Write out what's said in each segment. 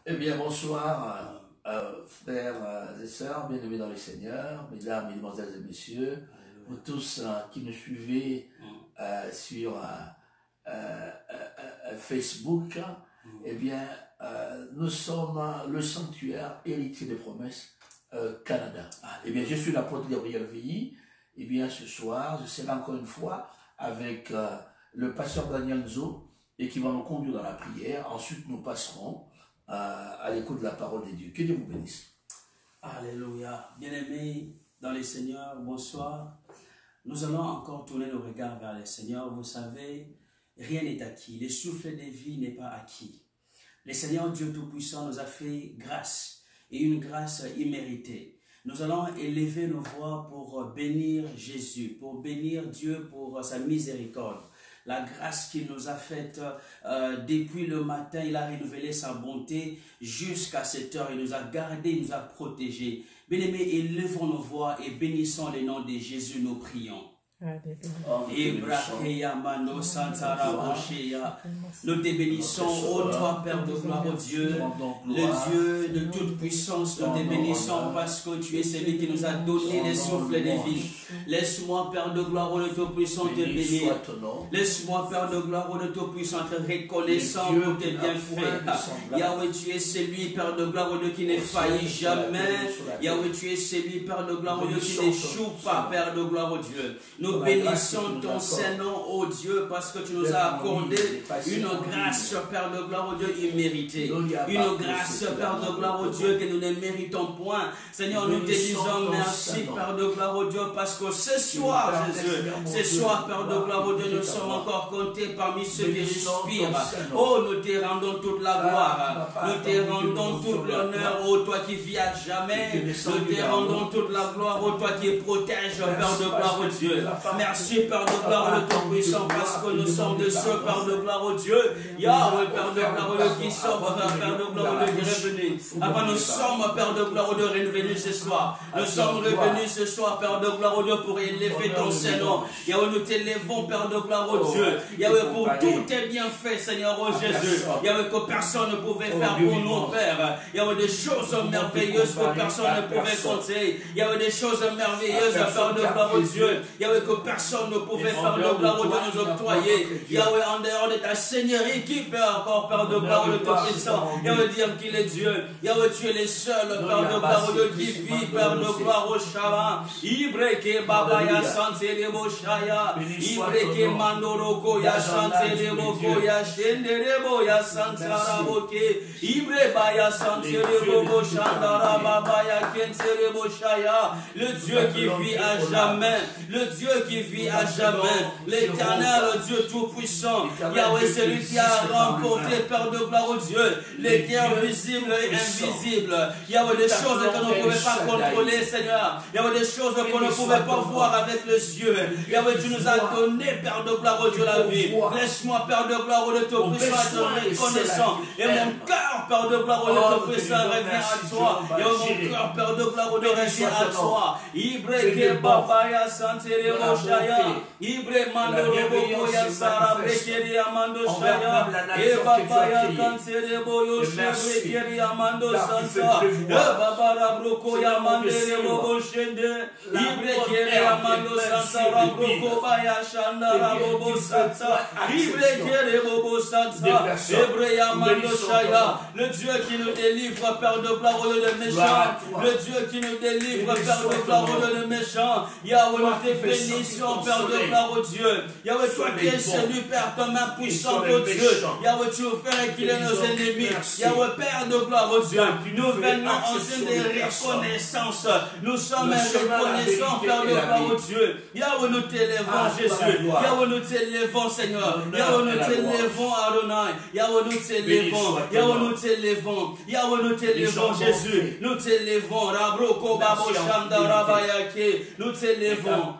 Eh bien, bonsoir, frères et sœurs, bien-aimés dans le Seigneur, mesdames, mesdemoiselles et messieurs, vous tous qui nous suivez sur Facebook. Eh bien, nous sommes le sanctuaire héritier des promesses Canada. Eh bien, je suis l'apôtre Gabriel Veilly. Eh bien, ce soir, je serai encore une fois avec le pasteur Daniel Nzo et qui va nous conduire dans la prière. Ensuite, nous passerons à l'écoute de la parole de Dieu. Que Dieu vous bénisse. Alléluia. Bien-aimés dans le Seigneur, bonsoir. Nous allons encore tourner nos regards vers le Seigneur. Vous savez, rien n'est acquis. Le souffle de vie n'est pas acquis. Le Seigneur Dieu Tout-Puissant nous a fait grâce, et une grâce imméritée. Nous allons élever nos voix pour bénir Jésus, pour bénir Dieu pour sa miséricorde. La grâce qu'il nous a faite depuis le matin, il a renouvelé sa bonté jusqu'à cette heure. Il nous a gardés, il nous a protégés. Bien-aimés, élevons nos voix et bénissons le nom de Jésus, nous prions. Nous te bénissons, ô toi Père de gloire, ô Dieu, le Dieu de toute puissance. Nous te bénissons parce que tu es celui qui nous a donné les souffles de vie. Laisse-moi, Père de gloire, ô Tout-Puissant, te bénir. Laisse-moi, Père de gloire, ô Tout-Puissant, te reconnaissant pour tes bienfaits. Yahweh, tu es celui, Père de gloire, ô Dieu, qui ne faillit jamais. Yahweh, tu es celui, Père de gloire, ô Dieu, qui n'échoue pas, Père de gloire, ô Dieu. Nous bénissons ton Saint-Nom, ô Dieu, parce que tu nous as accordé une grâce, Père de gloire, ô Dieu, imméritée. Une grâce, Père de gloire, ô Dieu, que nous ne méritons point. Seigneur, nous te disons merci, Père de gloire, ô Dieu, parce que ce soir, Jésus, ce soir, Père de gloire, ô Dieu, nous sommes encore comptés parmi ceux qui respirent. Oh, nous te rendons toute la gloire. Nous te rendons tout l'honneur, ô toi qui vis à jamais. Nous te rendons toute la gloire, ô toi qui protèges, Père de gloire, ô Dieu. Merci, Père de gloire, le Tout-Puissant, parce que nous sommes de ceux, Père de gloire, au Dieu. Yahweh, Père de gloire, le qui sommes, Père de gloire, le qui est revenu. Avant, nous sommes, Père de gloire, de revenus ce soir. Nous sommes revenus ce soir, Père de gloire, au Dieu, pour élever ton Saint-Nom. Yahweh, nous t'élevons, Père de gloire, au Dieu. Yahweh, pour tous tes bienfaits, Seigneur, ô Jésus. Yahweh, que personne ne pouvait faire pour nous, Père. Yahweh, des choses merveilleuses que personne ne pouvait compter. Yahweh, des choses merveilleuses, Père de gloire, au Dieu. Yahweh, que personne ne pouvait faire de gloire, au Dieu, nous octroyer. Yahweh, en dehors de ta seigneurie, qui peut encore faire de gloire, au Tout-Puissant? Yahweh, dire qu'il est Dieu. Yahweh, tu es le seul, Père de gloire, au Dieu, qui vit, Père de gloire, au Shama. Ibreke babaya sante lebo shaya. Ibreke mandoroko ya sante lebo koya shende lebo ya santara boke. Ibre baya sante lebo shandara babaya kense lebo shaya. Le Dieu qui vit à jamais. Le Dieu qui vit à jamais, l'éternel Dieu tout-puissant, Yahweh, celui qui a remporté, Père de gloire, au Dieu, les guerres visibles et invisibles. Yahweh, des choses que nous ne pouvons pas contrôler, Seigneur. Yahweh, des choses qu'on ne pouvait pas voir avec les yeux. Yahweh, tu nous as donné, Père de gloire, au Dieu, la vie. Laisse-moi, Père de gloire, au Dieu, tout-puissant, être reconnaissant. Et mon cœur, Père de gloire, au Dieu, tout-puissant, revient à toi. Et mon cœur, Père de gloire, au Dieu, revient à toi. Ibreke babaya santere moshaya. Ibre mando robo ya sara brekeri amando shaya. E babaya kansere boyo shebrekeri amando sansa. E babara broko ya mandere bobo shende. Ibre kere amando sansa rabroko baya shanda rabobo sansa. Ibre kere bobo sansa. Ebre ya mando shaya. Le Dieu qui nous délivre, Père de gloire, au lieu de méchants. Le Dieu qui nous délivre, Père de gloire, au lieu de méchants. Yahweh, nous te bénissons, Père de gloire, au Dieu. Yahweh, toi qui es celui, Père, ta main puissante, au Dieu. Yahweh, tu veux faire qu'il est nos ennemis. Yahweh, Père de gloire, au Dieu. Nous venons en signe de reconnaissance. Nous sommes reconnaissants, Père de gloire, au Dieu. Yahweh, nous t'élevons, Jésus. Yahweh, nous t'élevons, Seigneur. Yahweh, nous t'élevons, Adonai. Yahweh, nous t'élevons. Yahweh, nous t'élevons. Yahweh, nous t'élevons, Jésus. Nous t'élevons. Rabroko babo shanda rabayake. Nous t'élevons.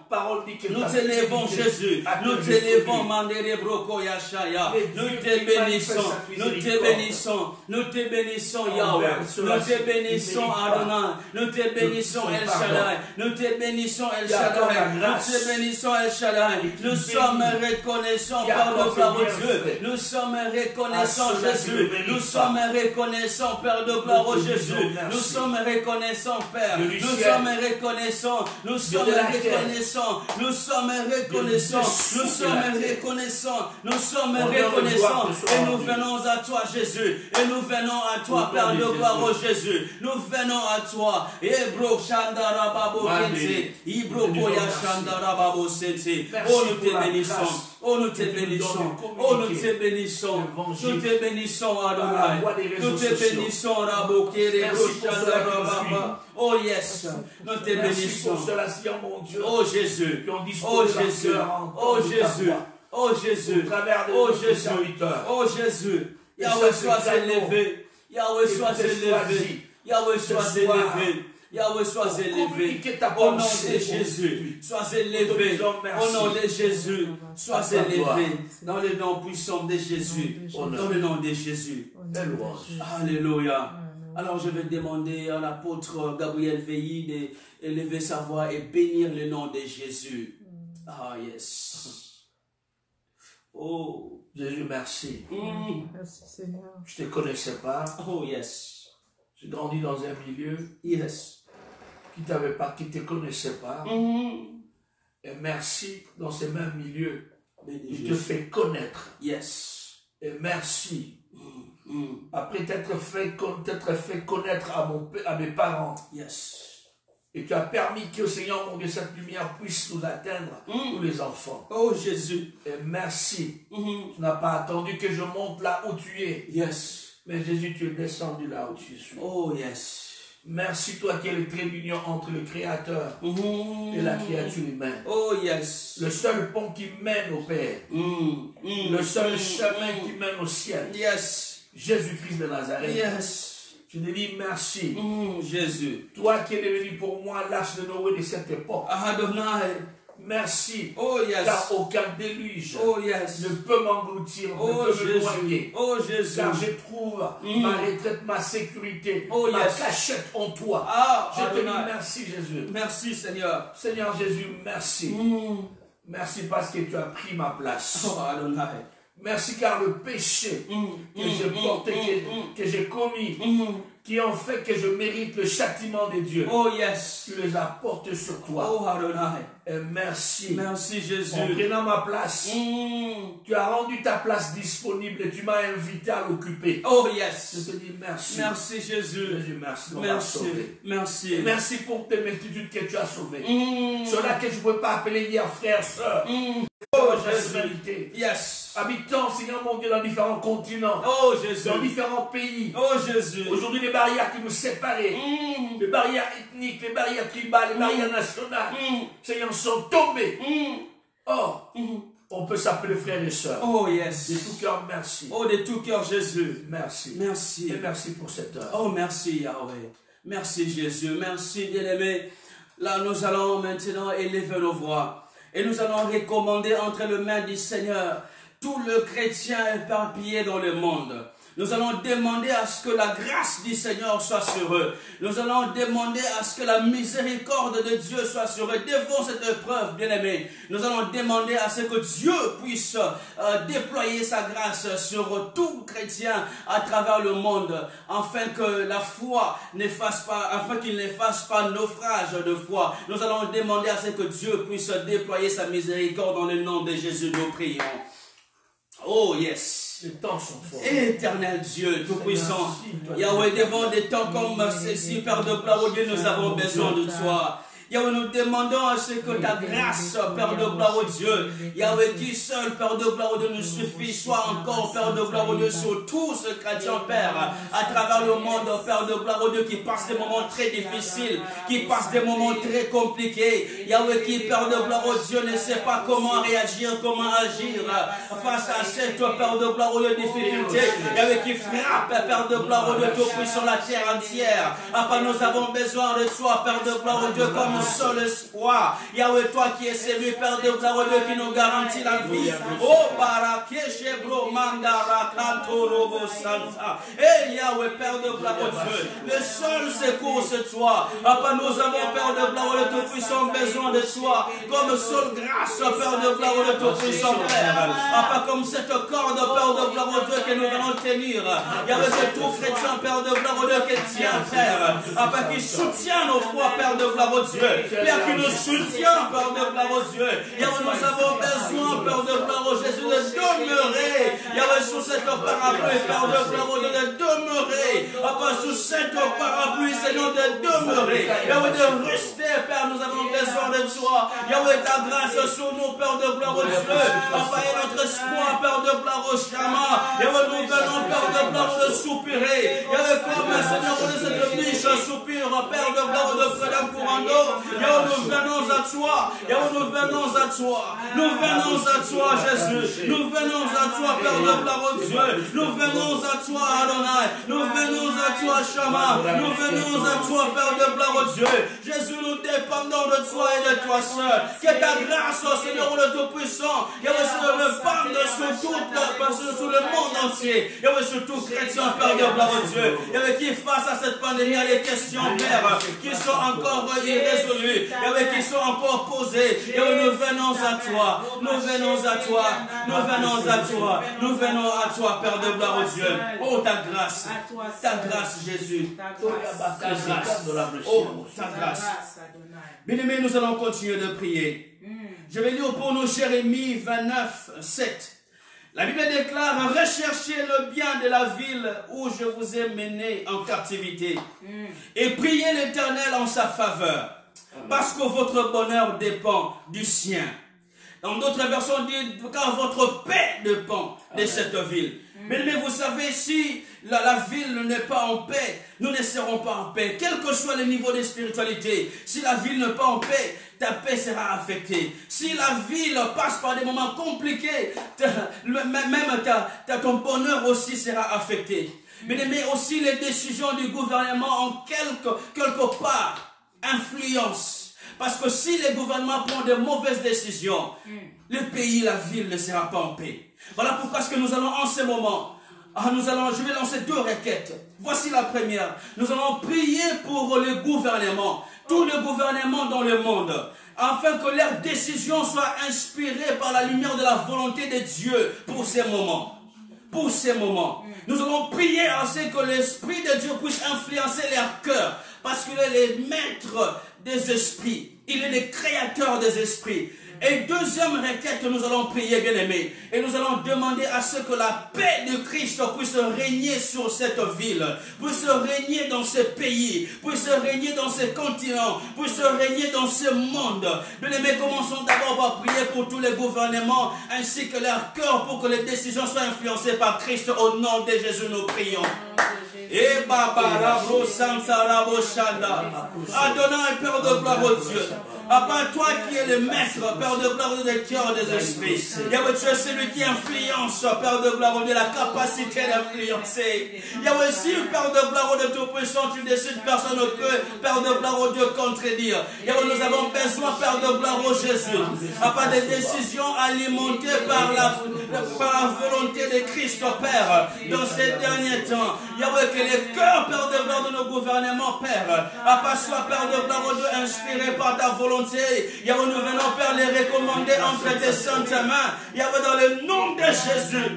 Nous t'élevons, Jésus. Nous t'élevons, Mandere Broko Yashaya. Nous te bénissons. Nous te bénissons. Nous te bénissons, Yahweh. Nous te bénissons, Adonai. Nous te bénissons, El Shaddai. Nous te bénissons, El Shaddai. Nous te bénissons, El Shaddai. Nous sommes reconnaissants par le gloire de Dieu. Nous sommes sommes reconnaissants, Jésus. Nous sommes reconnaissants, Père de gloire, oh Jésus. Nous sommes reconnaissants, Père. Nous sommes reconnaissants. Nous sommes reconnaissants. Nous sommes reconnaissants. Nous sommes reconnaissants. Nous sommes reconnaissants. Et nous venons à toi, Jésus. Et nous venons à toi, Père de gloire, oh Jésus. Nous venons à toi. Ebro Shandara Babo Kense. Ibro Koya Shandara Babo Sente. Oh, nous te bénissons. Oh, nous te bénissons. Oh, nous te bénissons. Nous te bénissons, Adonai. Nous te bénissons, Rabo Kere Shandara Baba. Oh, yes. Nous te bénissons. Oh, Jésus. Oh, Jésus. Oh, Jésus. Oh, Jésus. Oh, Jésus. Oh, Jésus. Yahweh, sois élevé. Yahweh, sois élevé. Yahweh, sois élevé. Yahweh, sois élevé. Au nom de Jésus, sois élevé. Au nom de Jésus, sois élevé. Dans le nom puissant de Jésus. Dans le nom de Jésus. Alléluia. Alors je vais demander à l'apôtre Gabriel Veilly d'élever sa voix et bénir le nom de Jésus. Ah, yes. Oh, Jésus, merci. Merci Seigneur. Je ne te connaissais pas. Oh, yes. J'ai grandi dans un milieu Yes. qui ne te connaissait pas. Et merci, dans ce même milieu, il te fait connaître. Yes. Et merci. Après t'être fait connaître à mes parents. Yes. Et tu as permis que, Seigneur, mon Dieu, cette lumière puisse nous atteindre, tous les enfants. Oh, Jésus. Et merci. Tu n'as pas attendu que je monte là où tu es. Yes. Mais Jésus, tu es descendu là où tu suis. Oh, yes. Merci, toi qui es le trait d'union entre le Créateur et la créature humaine. Oh, yes. Le seul pont qui mène au Père. Le seul chemin qui mène au ciel. Yes. Jésus-Christ de Nazareth. Yes. Je te dis merci. Jésus. Toi qui es devenu pour moi l'âge de Noé de cette époque. Adonai. Merci. Oh, yes. Car aucun déluge Oh, yes. ne peut m'engloutir, Oh, ne peut me Jésus. noyer. Oh, Jésus. Car je trouve ma retraite, ma sécurité, Oh, ma yes. cachette en toi. Ah, Je te dis Adonai. merci, Jésus. Merci, Seigneur. Seigneur Jésus, merci. Merci parce que tu as pris ma place. Oh, Adonai. Merci car le péché que j'ai porté, que j'ai commis, qui ont fait que je mérite le châtiment de Dieu, Oh, yes. tu les apportes sur toi. Oh, Adonai. Et merci. Merci, Jésus. En prenant ma place, tu as rendu ta place disponible et tu m'as invité à l'occuper. Oh, Je yes. te dis merci. Merci, Jésus. Jésus, merci. On m'a Merci. sauvé. Merci. Et merci pour tes multitudes que tu as sauvées. Ceux-là que je ne pouvais pas appeler hier frères, sœurs. Oh, Jésus. Yes. Habitants, Seigneur mon Dieu, dans différents continents, Oh, Jésus. dans différents pays. Oh, Jésus. Aujourd'hui, les barrières qui nous séparaient, les barrières ethniques, les barrières tribales, les barrières nationales, Seigneur, sont tombées. Or, on peut s'appeler frères et sœurs. Oh, De yes. tout cœur, merci. Oh, de tout cœur, Jésus. Merci. Merci. Et merci pour cette heure. Oh, merci, Yahweh. Merci, Jésus. Merci, bien-aimé. Là, nous allons maintenant élever nos voix. Et nous allons recommander entre les mains du Seigneur tout le chrétien éparpillé dans le monde. Nous allons demander à ce que la grâce du Seigneur soit sur eux. Nous allons demander à ce que la miséricorde de Dieu soit sur eux. Devant cette épreuve, bien-aimés, nous allons demander à ce que Dieu puisse déployer sa grâce sur tout chrétien à travers le monde, afin que la foi ne fasse pas, afin qu'il ne fasse pas naufrage de foi. Nous allons demander à ce que Dieu puisse déployer sa miséricorde dans le nom de Jésus. Nous prions. Oh, yes. Les temps sont forts. Éternel Dieu, Tout-Puissant, Yahweh, devant des temps comme ceci, Père de gloire, oh Dieu, nous avons besoin de toi. Yahweh, nous demandons à ce que ta grâce, Père de gloire, oh Dieu, Yahweh, qui seul, Père de gloire, oh Dieu, nous suffit, soit encore, Père de gloire, oh Dieu, sur tous ce chrétien, Père, à travers le monde, Père de gloire, oh Dieu, qui passe des moments très difficiles, qui passe des moments très compliqués, Yahweh, qui, Père de gloire, oh Dieu, ne sait pas comment réagir, comment agir face à cette, Père de gloire, oh Dieu, difficulté, Yahweh, qui frappe, Père de gloire, oh Dieu, tout puissant la terre entière. Papa, nous avons besoin de toi, Père de gloire, oh Dieu, comme notre seul espoir. Yahweh, toi qui es celui, Père de gloire, au Dieu qui nous garantit la vie. Oh, Barakeshe Bromandara Kantorobo Santa. Eh, Yahweh, Père de gloire, au Dieu, le seul secours, c'est toi. Papa, nous avons, Père de gloire, le Tout-Puissant, besoin de toi. Comme seule grâce, Père de gloire, le Tout-Puissant, Père. Papa, comme cette corde, Père de gloire, au Dieu, que nous allons tenir. Yahweh, que tout chrétien, Père de gloire, au Dieu, qui tient, Père. Papa, qui soutient nos foi, Père de gloire, au Dieu. Père, qui nous soutient, Père de gloire, au Dieu. Yahweh, nous avons besoin, Père de gloire, au Jésus, de demeurer. Yahweh, sous cette parapluie, Père de gloire, au Dieu, de demeurer. Papa, sous cette parapluie, Seigneur, de demeurer. Yahweh, de rester, Père, nous avons besoin de toi. Yahweh, ta grâce sur nous, Père de gloire, au Dieu. Papa, et notre espoir, Père de gloire, au Shama. Yahweh, nous venons, Père de gloire, de soupirer. Yahweh, comme Seigneur, on est cette biche soupir, Père de gloire, de Fredam Courando. Yahweh, nous venons à toi. Yahweh, nous venons à toi. Nous venons à toi, Jésus. Nous venons à toi, Père de gloire, au Dieu. Nous venons à toi, Adonai. Nous venons à toi, Shama. Nous venons à toi, Père de gloire, au Dieu. Jésus, nous dépendons de toi et de toi seul. Que ta grâce, Seigneur, le Tout-Puissant, Yahweh, se répande sur le monde entier. Yahweh, sur tout chrétien, Père de gloire, au Dieu. Yahweh, qui face à cette pandémie, a des questions, Père, qui sont encore irrésolues. Yahweh, qui sont encore posées. Yahweh, nous venons à toi. Nous venons à toi. Nous venons à toi. Nous venons à toi, Père de gloire, au Dieu. Oh, ta grâce. Ta grâce, Jésus. Ta grâce. Oh, ta grâce. Bien-aimés, nous allons continuer de prier. Je vais lire pour nous Jérémie 29, 7. La Bible déclare, recherchez le bien de la ville où je vous ai mené en captivité et priez l'Éternel en sa faveur, parce que votre bonheur dépend du sien. Dans d'autres versions, dit, car votre paix dépend de cette ville. Mais vous savez, si la ville n'est pas en paix, nous ne serons pas en paix. Quel que soit le niveau de spiritualité, si la ville n'est pas en paix, ta paix sera affectée. Si la ville passe par des moments compliqués, même ton bonheur aussi sera affecté. Mais aussi les décisions du gouvernement ont quelque part influence. Parce que si les gouvernements prennent de mauvaises décisions, le pays, la ville ne sera pas en paix. Voilà pourquoi ce que nous allons en ce moment, je vais lancer 2 requêtes. Voici la première. Nous allons prier pour le gouvernement, tout le gouvernement dans le monde, afin que leurs décisions soient inspirées par la lumière de la volonté de Dieu pour ces moments. Pour ces moments. Nous allons prier ainsi que l'Esprit de Dieu puisse influencer leur cœur, parce qu'il est le maître des esprits. Il est le créateur des esprits. Et deuxième requête, nous allons prier, bien-aimés. Et nous allons demander à ce que la paix de Christ puisse régner sur cette ville, puisse régner dans ce pays, puisse régner dans ce continent, puisse régner dans ce monde. Bien-aimés, commençons d'abord par prier pour tous les gouvernements ainsi que leur cœur pour que les décisions soient influencées par Christ. Au nom de Jésus, nous prions. Et Baba Rabo Santa Rabo Shanda. Adonai, Père de gloire au Dieu. Papa, toi qui es le maître, Père de gloire des cœurs des esprits. Yahweh, tu es celui qui influence, Père de gloire de la capacité d'influencer. Yahweh, si Père de gloire de Tout-Puissant, tu décides, personne ne peut, Père de gloire au Dieu, contredire. Yahweh, nous avons besoin, Père de gloire au Jésus. Papa, des décisions alimentées par la volonté de Christ, Père, dans ces derniers temps. Yahweh, que les cœurs, Père de gloire de nos gouvernements, Père, Papa, soit, Père de gloire au Dieu, inspiré par ta volonté. Yahweh, nous venons, Père, les recommander entre tes saintes mains. Yahweh, dans le nom de Jésus.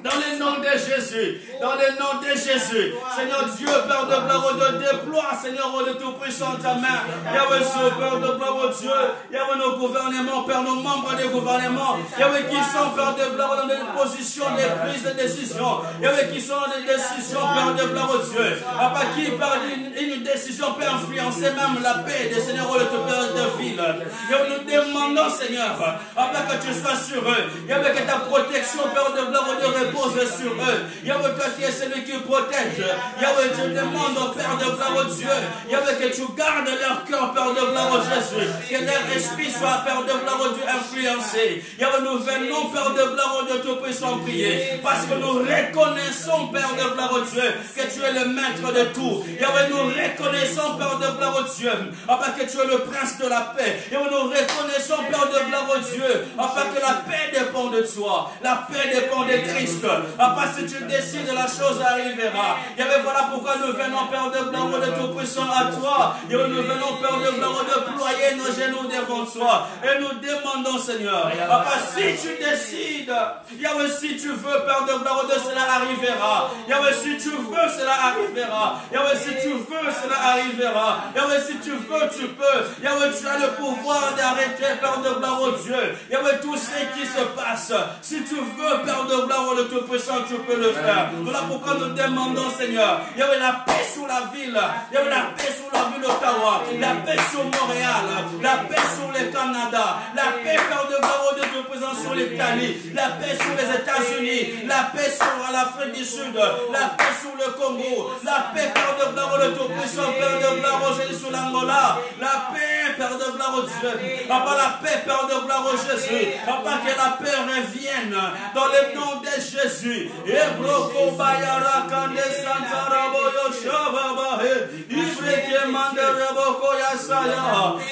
Dans le nom de Jésus, dans le nom de Jésus, Seigneur Dieu, Père de gloire, de déploie, Seigneur, de tout-puissant ta main. Yahweh, Père de gloire, Dieu, Yahweh, nos gouvernements, Père, nos membres des gouvernements, Yahweh, qui sont, Père de gloire, dans des positions de prise de décision, Yahweh, qui sont dans des décisions, Père de gloire, Dieu, Papa, qui par une décision peut influencer même la paix des Seigneurs de tout Père de ville. Yahweh, nous demandons, Seigneur, Papa, que tu sois sur eux, Yahweh, que ta protection, Père de gloire, de repose sur eux. Yahweh, toi qui es celui qui protège. Yahweh, je demande au Père de gloire, au Dieu. Yahweh, que tu gardes leur cœur, Père de gloire, au Jésus. Que leur esprit soit, Père de gloire, au Dieu, influencé. Yahweh, nous venons, Père de gloire, au Dieu, Tout-Puissant, prier. Parce que nous reconnaissons, Père de gloire, au Dieu, que tu es le maître de tout. Yahweh, nous reconnaissons, Père de gloire, au Dieu, afin que tu es le prince de la paix. Yahweh, nous reconnaissons, Père de gloire, au Dieu, afin que la paix dépend de toi. La paix dépend de Christ. Afin que si tu décides, la chose arrivera. Yahweh, voilà pourquoi nous venons, Père de gloire, au Dieu Tout-Puissant, à toi. Yahweh, nous venons, Père de gloire, de ployer nos genoux devant toi. Et nous demandons, Seigneur, afin si tu décides, Yahweh, si tu veux, Père de gloire, cela arrivera. Yahweh, si tu veux, cela arrivera. Yahweh, si tu veux, cela arrivera. Yahweh, si tu veux, tu peux. Yahweh, tu as le pouvoir d'arrêter, Père de gloire, au Dieu. Yahweh, tout ce qui se passe, si tu veux, Père de gloire, au Tout-Puissant, tu peux le faire. Voilà pourquoi nous demandons, Seigneur, Yahweh, la paix sur la ville. Yahweh, la paix sur la ville d'Ottawa. La paix sur Montréal. La paix sur le Canada. La paix, Père de gloire, au Tout-Puissant, sur l'Italie. La paix sur les États-Unis. La paix sur l'Afrique du Sud. La paix sur le Congo. La paix, Père de gloire, au Tout-Puissant, Père de gloire, au Jésus, sur l'Angola. La paix, Père de gloire, au Dieu. Papa, la paix, Père de gloire, au Jésus. Papa, que la paix revienne dans le nom de Jésus. Et broko bayara kande santara boyo shababa he. Ibre ke mandere boko yasaya.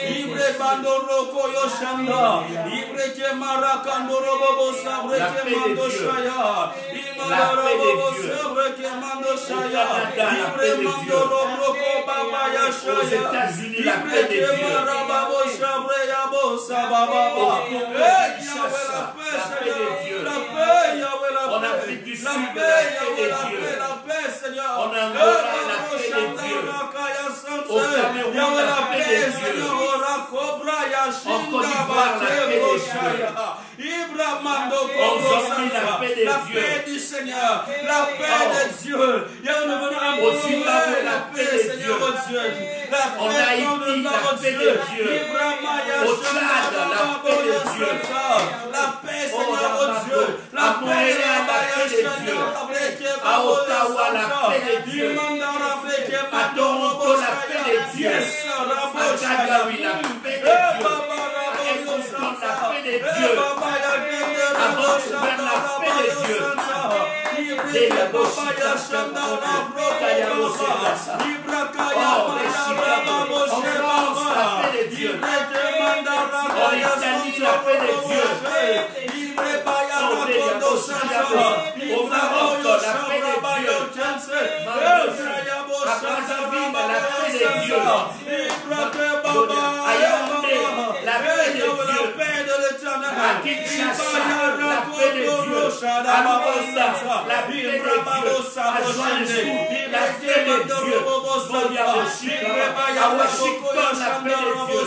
Ibre bandoro koyo shanda. Ibre ke marakandoro bobo sabre ke mando shaya. Imara bobo sabre ke mando shaya. Ibre mandoro broko baba yashaya. Ibre ke marababo sabre yabo sababa. Eh, Yahweh, la paix, Seigneur. La paix, Yahweh, la paix. En Afrique du Sud, la paix, Yahweh, la paix, Seigneur. En Angola, la paix de Dieu. Au Cameroun, Yahweh, la paix de Dieu. Seigneur. En Côte d'Ivoire, la paix de Dieu. La paix du Seigneur, la paix de Dieu. Yahweh, nous venons au Zimbabwe, la paix de Dieu. En Haïti, la paix de Dieu. Au Tchad, la paix de Dieu. La paix, Seigneur, au Dieu. À Montréal, la paix de Dieu. À Ottawa, la paix de Dieu. À Toronto, la paix de Dieu. À Calgary, la paix de Dieu. À Edmonton, la paix de Dieu. À Vancouver, la paix de Dieu. Au Maroc, la paix de Dieu. À Brazzaville, la paix de Dieu. À Yaoundé, la paix de Dieu. À Kinshasa, la paix de Dieu. À Luanda, la paix de Dieu. À Johannesburg, la paix de Dieu. À Washington, la paix de Dieu.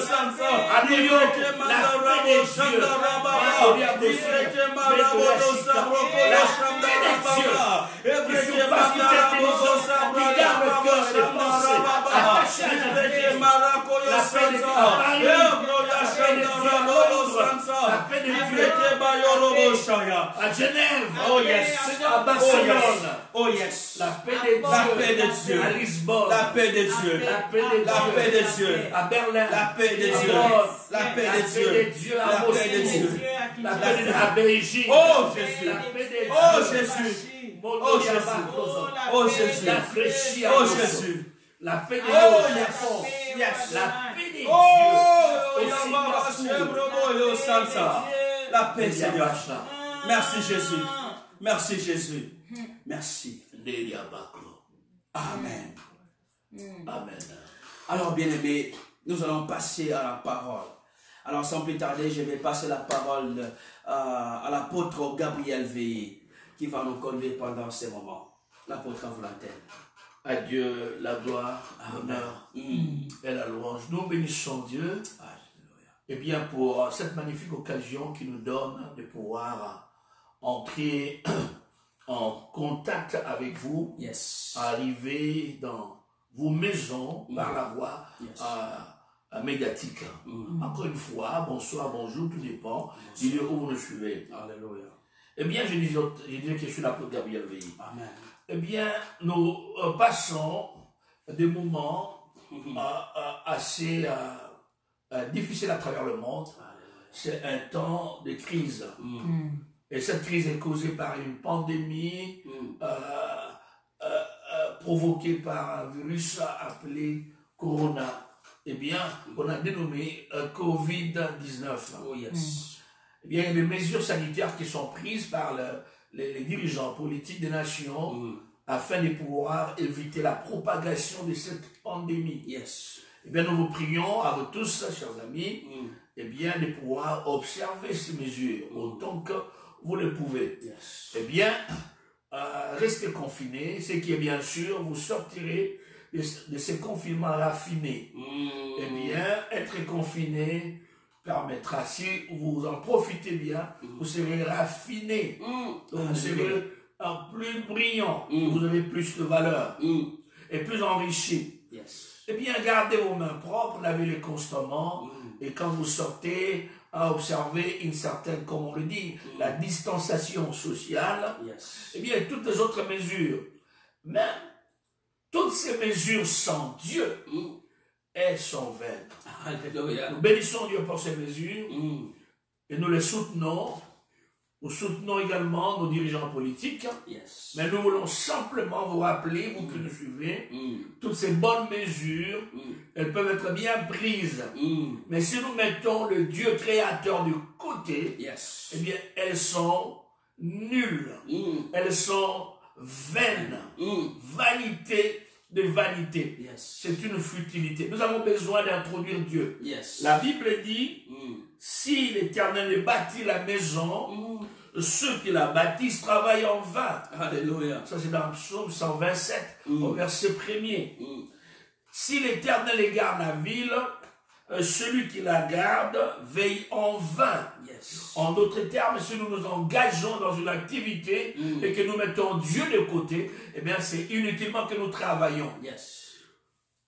À New York, la paix de Dieu. La paix de Dieu. Qui surpasse toute intelligence, qui garde le cœur et les pensées attachées à la vérité. La paix de Dieu à Paris, la paix de Dieu à Londres, la paix de Dieu à Genève, Oh yes, à Barcelone, oh yes, la paix de Dieu, la paix de Dieu, à Lisbonne, la paix de Dieu, la paix de Dieu, la paix de Dieu, à Berlin, la paix de Dieu, la paix de Dieu, à la paix de Moscou, Dieu, la paix de Dieu à Beijing, oh Jésus, la paix de Dieu, oh Jésus, oh Jésus, oh Jésus, oh Jésus, la paix de Dieu oh au yes, Japon, yes, la paix de Dieu oh au Singapour. la paix Seigneur. Merci Jésus, merci Jésus, merci. Amen. Amen. Alors bien aimé, nous allons passer à la parole. Alors sans plus tarder, je vais passer la parole à l'apôtre Gabriel Veillé qui va nous conduire pendant ces moments. L'apôtre vous l'antenne. À Dieu la gloire, l'honneur et la louange. Nous bénissons Dieu. Et bien pour cette magnifique occasion qui nous donne de pouvoir entrer en contact avec vous, arriver dans vos maisons par la voie médiatique. Encore une fois, bonsoir, bonjour, tout dépend du lieu où vous nous suivez. Alléluia. Eh bien, je disais que je suis l'apôtre Gabriel Veilly. Amen. Eh bien, nous passons des moments assez difficiles à travers le monde. C'est un temps de crise. Et cette crise est causée par une pandémie provoquée par un virus appelé Corona. Eh bien, on a dénommé Covid-19. Oh yes. Eh bien, il y a des mesures sanitaires qui sont prises par les dirigeants politiques des nations afin de pouvoir éviter la propagation de cette pandémie. Yes. Eh bien, nous vous prions à vous tous, chers amis, eh bien, de pouvoir observer ces mesures autant que vous le pouvez. Yes. Eh bien, restez confinés, ce qui est bien sûr, vous sortirez de ces confinements raffinés. Eh bien, être confiné permettra, si vous en profitez bien, vous serez raffiné, vous serez plus brillant, vous aurez plus de valeur et plus enrichi. Yes. Eh bien, gardez vos mains propres, lavez-les constamment, et quand vous sortez, observez une certaine, comme on le dit, la distanciation sociale, Yes. eh bien, toutes les autres mesures. Mais toutes ces mesures sans Dieu, elles sont vaines. Alléluia. Nous bénissons Dieu pour ces mesures et nous les soutenons. Nous soutenons également nos dirigeants politiques. Yes. Mais nous voulons simplement vous rappeler, vous qui nous suivez, toutes ces bonnes mesures, elles peuvent être bien prises. Mais si nous mettons le Dieu créateur du côté, Yes. eh bien, elles sont nulles. Elles sont vaines. Vanité de vanité. Yes. C'est une futilité. Nous avons besoin d'introduire Dieu. Yes. La Bible dit, si l'Éternel bâtit la maison, ceux qui la bâtissent travaillent en vain. Alléluia. Ça c'est dans le psaume 127, au verset 1er. Si l'Éternel garde la ville, celui qui la garde veille en vain. Yes. En d'autres termes, si nous nous engageons dans une activité et que nous mettons Dieu de côté, eh bien c'est inutilement que nous travaillons. Yes.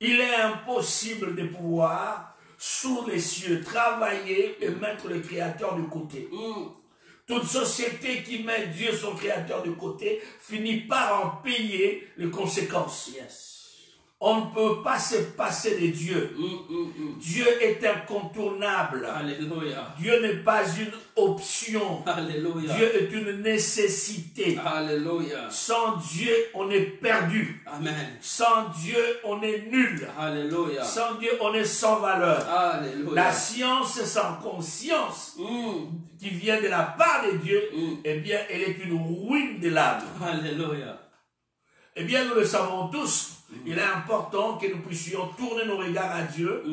Il est impossible de pouvoir, sous les cieux, travailler et mettre le Créateur de côté. Toute société qui met Dieu, son Créateur, de côté, finit par en payer les conséquences. Yes. On ne peut pas se passer de Dieu. Dieu est incontournable. Alléluia. Dieu n'est pas une option. Alléluia. Dieu est une nécessité. Alléluia. Sans Dieu, on est perdu. Amen. Sans Dieu, on est nul. Alléluia. Sans Dieu, on est sans valeur. Alléluia. La science sans conscience qui vient de la part de Dieu, eh bien, elle est une ruine de l'âme. Alléluia. Eh bien, nous le savons tous. Il est important que nous puissions tourner nos regards à Dieu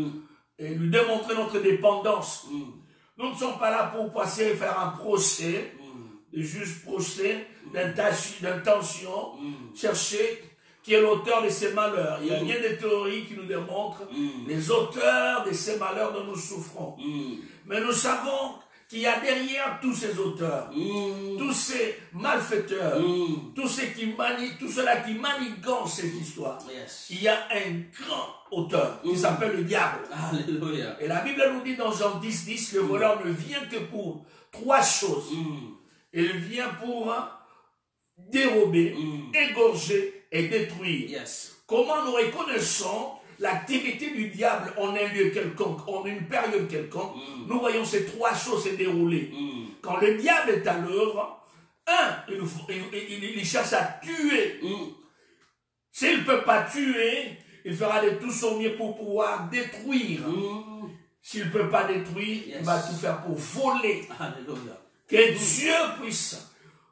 et lui démontrer notre dépendance. Nous ne sommes pas là pour passer et faire un procès, juste procès d'intention, chercher qui est l'auteur de ces malheurs. Il y a bien des théories qui nous démontrent les auteurs de ces malheurs dont nous souffrons. Mais nous savons qu'il y a derrière tous ces auteurs, tous ces malfaiteurs, tous ceux-là qui manigancent cette histoire. Yes. Il y a un grand auteur qui s'appelle le diable. Alléluia. Et la Bible nous dit dans Jean 10, le voleur ne vient que pour trois choses. Il vient pour dérober, égorger et détruire. Yes. Comment nous reconnaissons l'activité du diable en un lieu quelconque, en une période quelconque? Nous voyons ces trois choses se dérouler. Quand le diable est à l'œuvre, il cherche à tuer. S'il ne peut pas tuer, il fera de tout son mieux pour pouvoir détruire. S'il ne peut pas détruire, il va tout faire pour voler. Alléluia. Que Dieu puisse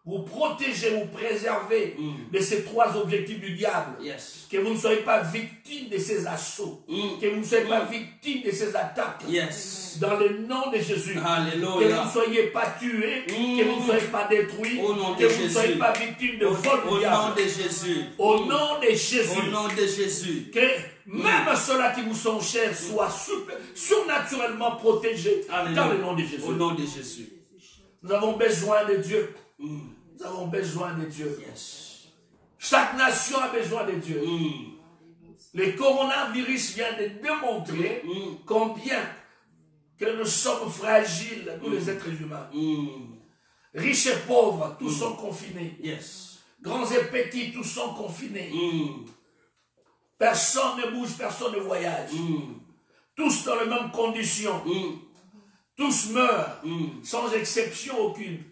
vous protéger, vous préserver de ces trois objectifs du diable. Yes. Que vous ne soyez pas victime de ces assauts. Que vous ne soyez pas victime de ces attaques. Yes. Dans le nom de Jésus. Alléluia. Que vous ne soyez pas tués. Que vous ne soyez pas détruits. Au nom de que vous Jésus. ne soyez pas victime de vol du Au diable. nom de Jésus. Au nom de Jésus. Au nom de Jésus. Que même ceux-là qui vous sont chers soient surnaturellement protégés. Alléluia. Dans le nom de Jésus. Au nom de Jésus. Nous avons besoin de Dieu. Nous avons besoin de Dieu. Yes. Chaque nation a besoin de Dieu. Le coronavirus vient de démontrer combien que nous sommes fragiles, nous les êtres humains. Riches et pauvres, tous sont confinés. Yes. Grands et petits, tous sont confinés. Personne ne bouge, personne ne voyage. Tous dans les mêmes conditions. Tous meurent, sans exception aucune.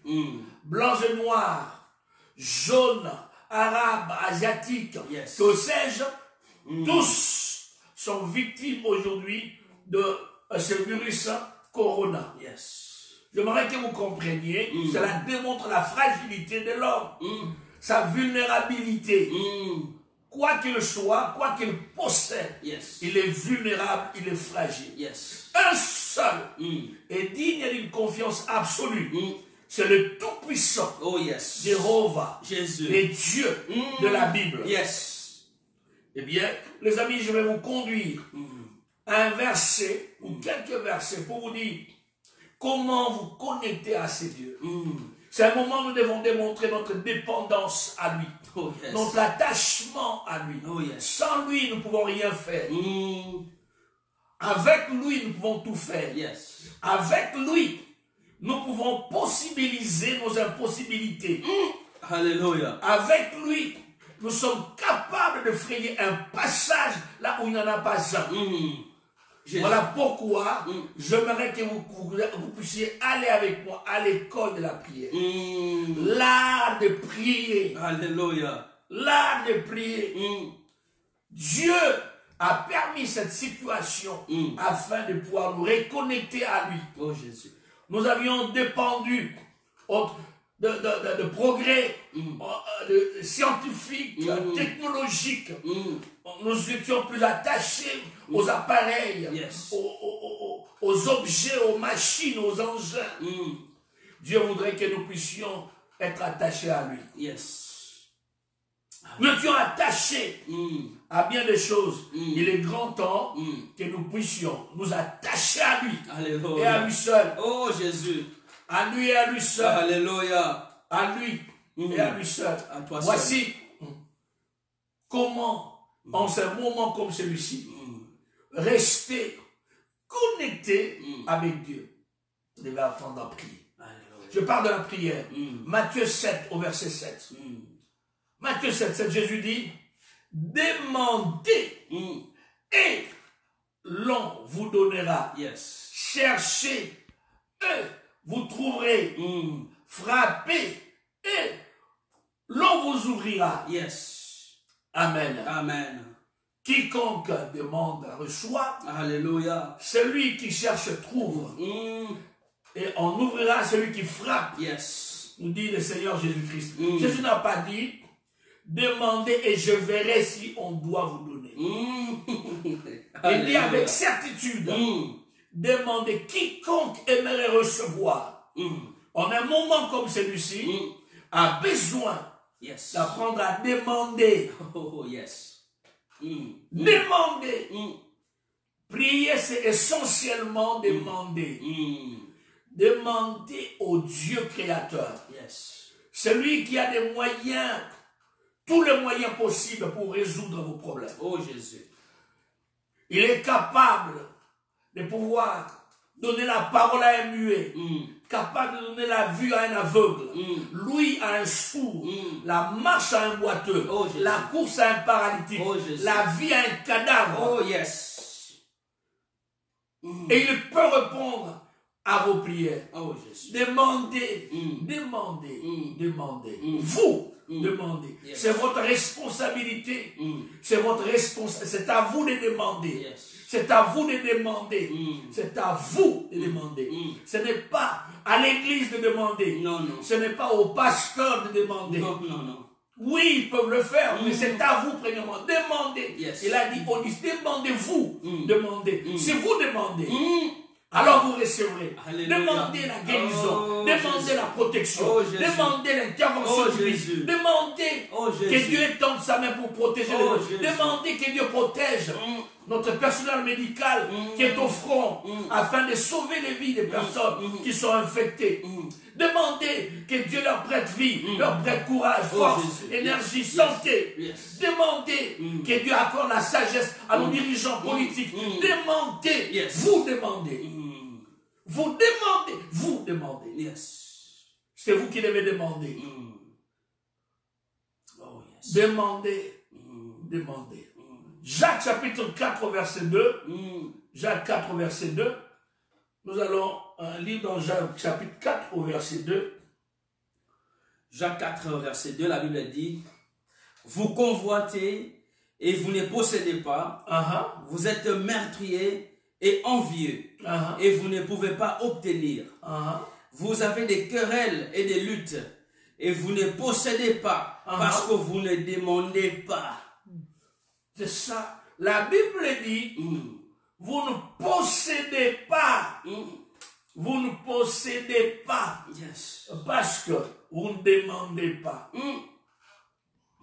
Blancs et noirs, jaunes, arabes, asiatiques, que sais-je, tous sont victimes aujourd'hui de ce virus Corona. J'aimerais que vous compreniez, cela démontre la fragilité de l'homme, sa vulnérabilité. Quoi qu'il soit, quoi qu'il possède, il est vulnérable, il est fragile. Un seul est digne d'une confiance absolue. C'est le Tout-Puissant, Jéhovah, Jésus, le Dieu de la Bible. Eh bien, les amis, je vais vous conduire à un verset ou quelques versets pour vous dire comment vous connecter à ces dieux. C'est un moment où nous devons démontrer notre dépendance à lui, notre attachement à lui. Sans lui, nous ne pouvons rien faire. Avec lui, nous pouvons tout faire. Avec lui, nous pouvons possibiliser nos impossibilités. Alléluia. Avec lui, nous sommes capables de frayer un passage là où il n'y en a pas un. Voilà pourquoi j'aimerais que vous puissiez aller avec moi à l'école de la prière. L'art de prier. Alléluia. L'art de prier. Dieu a permis cette situation afin de pouvoir nous reconnecter à lui. Oh Jésus. Nous avions dépendu de progrès scientifiques, technologiques. Nous étions plus attachés aux appareils, aux objets, aux machines, aux engins. Dieu voudrait que nous puissions être attachés à lui. Nous étions attachés à bien des choses. Il est grand temps que nous puissions nous attacher à lui. Alléluia. Et à lui seul. Oh Jésus. À lui et à lui seul. Alléluia. À lui et à lui seul. À toi Voici seul. comment, en ce moment comme celui-ci, rester connecté avec Dieu. Vous devez apprendre à prier. Alléluia. Je parle de la prière. Matthieu 7 au verset 7. Matthieu 7, Jésus dit, demandez et l'on vous donnera. Cherchez et vous trouverez. Frappez et l'on vous ouvrira. Amen. Amen. Quiconque demande reçoit. Alléluia. Celui qui cherche trouve. Et on ouvrira celui qui frappe. Nous dit le Seigneur Jésus-Christ. Jésus n'a pas dit demandez et je verrai si on doit vous donner. Il dit avec certitude demandez. Quiconque aimerait recevoir en un moment comme celui-ci a besoin d'apprendre à demander. Demander. Prier, c'est essentiellement demander. Demander au Dieu créateur. Celui qui a des moyens, tous les moyens possibles pour résoudre vos problèmes. Oh Jésus. Il est capable de pouvoir donner la parole à un muet, capable de donner la vue à un aveugle, l'ouïe à un sourd, la marche à un boiteux, la course à un paralytique, la vie à un cadavre. Et il peut répondre à vos prières. Demandez, demandez, demandez. Vous, demandez. C'est votre responsabilité. C'est votre responsabilité. C'est à vous de demander. C'est à vous de demander. C'est à vous de demander. Ce n'est pas à l'église de demander. Ce n'est pas au pasteur de demander. Oui, ils peuvent le faire, mais c'est à vous, premièrement. Demandez. Il a dit, on dit, demandez-vous. Demandez. Si vous demandez, alors vous recevrez. Alléluia. Demandez la guérison. Demandez la protection. Demandez l'intervention divine. Demandez que Dieu étende sa main pour protéger les autres. Demandez que Dieu protège notre personnel médical qui est au front afin de sauver les vies des personnes qui sont infectées. Demandez que Dieu leur prête vie, leur prête courage, force, énergie, santé. Demandez que Dieu accorde la sagesse à nos dirigeants politiques. Demandez, vous demandez. Vous demandez, vous demandez. C'est vous qui devez demander. Oh, yes. Demandez. Demandez. Jacques chapitre 4 verset 2. Jacques 4 verset 2. Nous allons lire dans Jacques chapitre 4 au verset 2. Jacques 4 verset 2, la Bible dit, vous convoitez et vous ne possédez pas. Vous êtes meurtriers et envieux et vous ne pouvez pas obtenir. Vous avez des querelles et des luttes et vous ne possédez pas parce que vous ne demandez pas. C'est ça. La Bible dit, vous ne possédez pas. Vous ne possédez pas. Yes. Parce que vous ne demandez pas.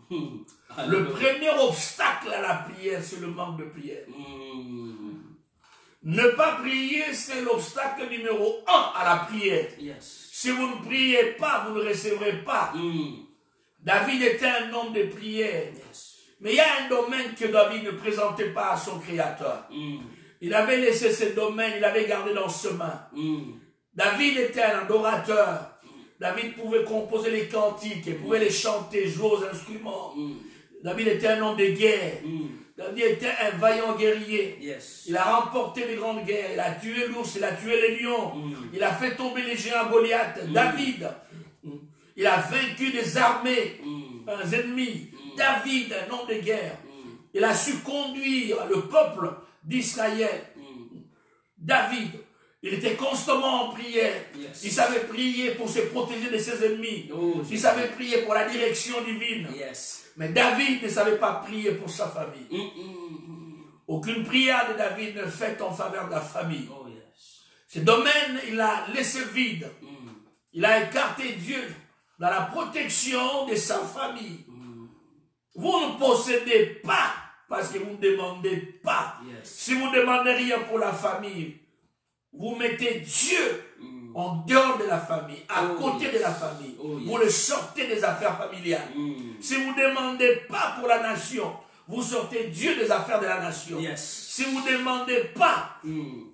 Le premier obstacle à la prière, c'est le manque de prière. Ne pas prier, c'est l'obstacle numéro 1 à la prière. Yes. Si vous ne priez pas, vous ne recevrez pas. David était un homme de prière. Yes. Mais il y a un domaine que David ne présentait pas à son Créateur. Il avait laissé ce domaine, il avait gardé dans ses mains. David était un adorateur. David pouvait composer les cantiques, il pouvait les chanter, jouer aux instruments. David était un homme de guerre. David était un vaillant guerrier. Yes. Il a remporté les grandes guerres. Il a tué l'ours, il a tué les lions. Il a fait tomber les géants Goliath. David, il a vaincu des armées, des ennemis. David, un homme de guerre. Il a su conduire le peuple d'Israël. David, il était constamment en prière. Yes. Il savait prier pour se protéger de ses ennemis. Il savait prier pour la direction divine. Yes. Mais David ne savait pas prier pour sa famille. Aucune prière de David ne fait en faveur de la famille. Oh, yes. Ce domaine, il a laissé vide. Il a écarté Dieu dans la protection de sa famille. Vous ne possédez pas parce que vous ne demandez pas. Yes. Si vous ne demandez rien pour la famille, vous mettez Dieu en dehors de la famille, à côté de la famille. Vous le sortez des affaires familiales. Si vous ne demandez pas pour la nation, vous sortez Dieu des affaires de la nation. Yes. Si vous ne demandez pas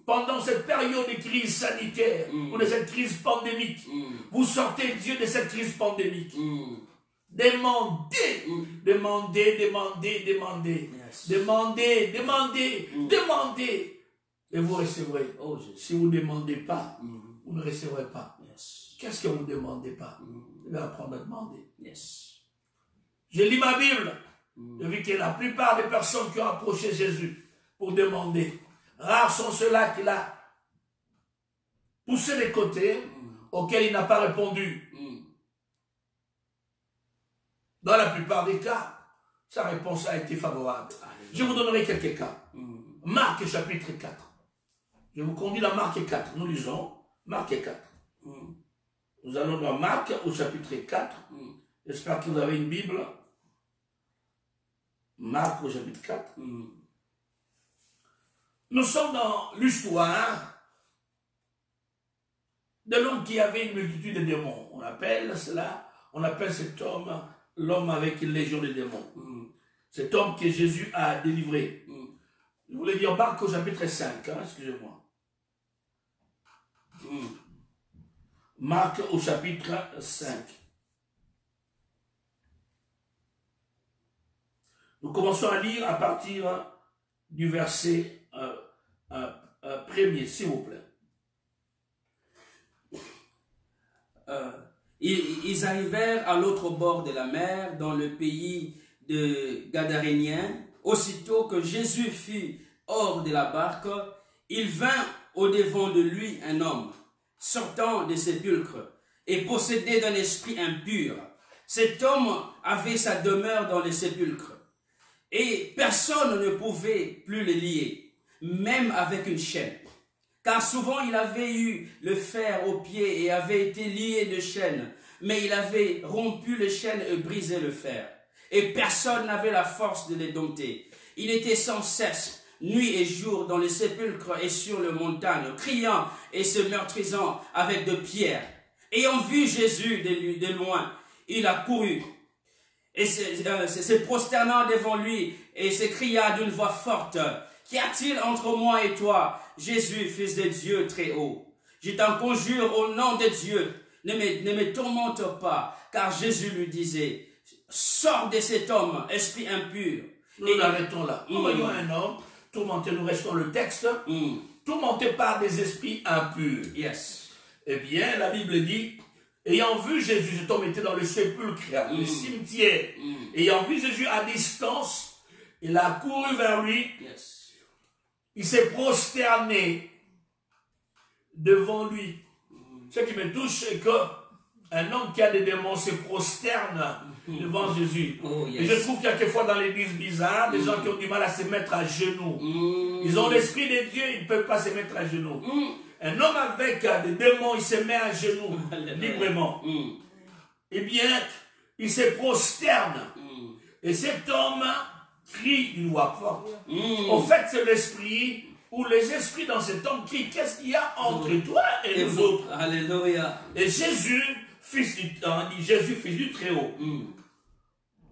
pendant cette période de crise sanitaire ou de cette crise pandémique, vous sortez Dieu de cette crise pandémique. Demandez, demandez, demandez, demandez. Yes. Demandez, demandez, demandez. Et vous recevrez. Oh, Jésus. Si vous ne demandez pas, vous ne recevrez pas. Yes. Qu'est-ce que vous ne demandez pas? Vous devez apprendre à demander. Yes. Je lis ma Bible. Je vis que la plupart des personnes qui ont approché Jésus pour demander, rares sont ceux-là qu'il a poussé les côtés, auxquels il n'a pas répondu. Dans la plupart des cas, sa réponse a été favorable. Je vous donnerai quelques cas. Marc chapitre 4. Je vous conduis dans Marc 4. Nous lisons Marc 4. Nous allons dans Marc au chapitre 4. J'espère que vous avez une Bible. Marc au chapitre 4. Nous sommes dans l'histoire de l'homme qui avait une multitude de démons. On appelle cet homme l'homme avec une légion de démons. Cet homme que Jésus a délivré. Je voulais dire Marc au chapitre 5, excusez-moi. Marc au chapitre 5. Nous commençons à lire à partir du verset premier, s'il vous plaît. Ils arrivèrent à l'autre bord de la mer, dans le pays de Gadaréniens. Aussitôt que Jésus fut hors de la barque, il vint au-devant de lui un homme, sortant des sépulcres, et possédé d'un esprit impur. Cet homme avait sa demeure dans les sépulcres, et personne ne pouvait plus le lier, même avec une chaîne. Car souvent il avait eu le fer aux pieds et avait été lié de chaînes, mais il avait rompu les chaînes et brisé le fer. Et personne n'avait la force de les dompter. Il était sans cesse, nuit et jour, dans les sépulcres et sur les montagnes, criant et se meurtrisant avec de pierres. Ayant vu Jésus de loin, il a couru et se prosternant devant lui et s'écria d'une voix forte: Qu'y a-t-il entre moi et toi, Jésus, fils de Dieu très haut? Je t'en conjure au nom de Dieu ne me tourmente pas, car Jésus lui disait, sors de cet homme, esprit impur. Nous l'arrêtons là. Nous voyons un homme tourmenté, nous restons le texte, tourmenté par des esprits impurs. Yes. Eh bien, la Bible dit, ayant vu Jésus, cet homme était dans le sépulcre, le cimetière, ayant vu Jésus à distance, il a couru vers lui, il s'est prosterné devant lui. Ce qui me touche, c'est qu'un homme qui a des démons se prosterne devant Jésus. Et je trouve qu'il y a quelquefois dans l'église bizarre, des gens qui ont du mal à se mettre à genoux. Ils ont l'esprit de Dieu, ils ne peuvent pas se mettre à genoux. Un homme avec des démons, il se met à genoux librement. Eh bien, il se prosterne. Et cet homme crie d'une voix forte. En fait, c'est l'esprit ou les esprits dans cet homme crient. Qu'est-ce qu'il y a entre toi et nous autres? Alléluia. Et Jésus, fils du Très-Haut,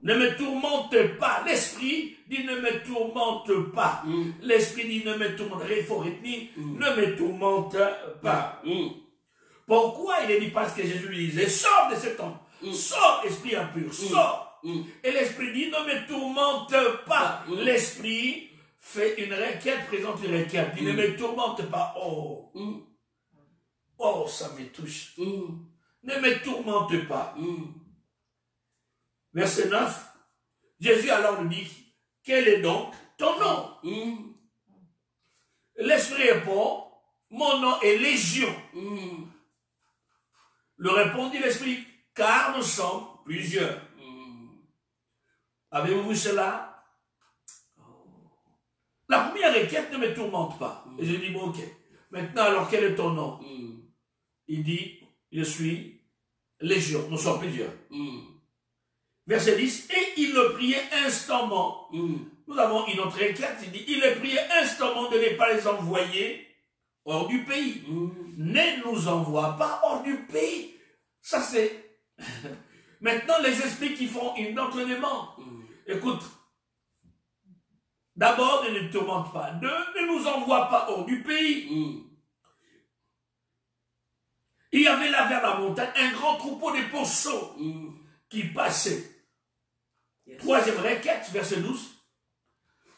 ne me tourmente pas. L'esprit dit ne me tourmente pas. L'esprit dit ne me tourmente ne me tourmente pas. Pourquoi il est dit? Parce que Jésus lui disait, sors de cet homme, sors esprit impur, sors. Et l'esprit dit ne me tourmente pas. L'esprit fait une requête, présente une requête, dit ne me tourmente pas. Oh, oh, ça me touche. Ne me tourmente pas. Verset 9, Jésus alors lui dit, quel est donc ton nom? L'esprit répond, mon nom est Légion. Le répondit l'esprit, car nous sommes plusieurs. Avez-vous vu cela? La première requête ne me tourmente pas. Et je dis, bon, ok. Maintenant, alors, quel est ton nom? Il dit, je suis Légion. Nous sommes plusieurs. Verset 10, et il le priait instamment. Nous avons une autre requête. Il dit, il le priait instamment de ne pas les envoyer hors du pays. Ne nous envoie pas hors du pays. Ça, c'est... Maintenant, les esprits qui font une autre demande. Écoute, d'abord, ne nous tourmente pas. Deux, ne nous envoie pas hors du pays. Il y avait là vers la montagne un grand troupeau de pourceaux qui passait. Troisième requête, verset 12.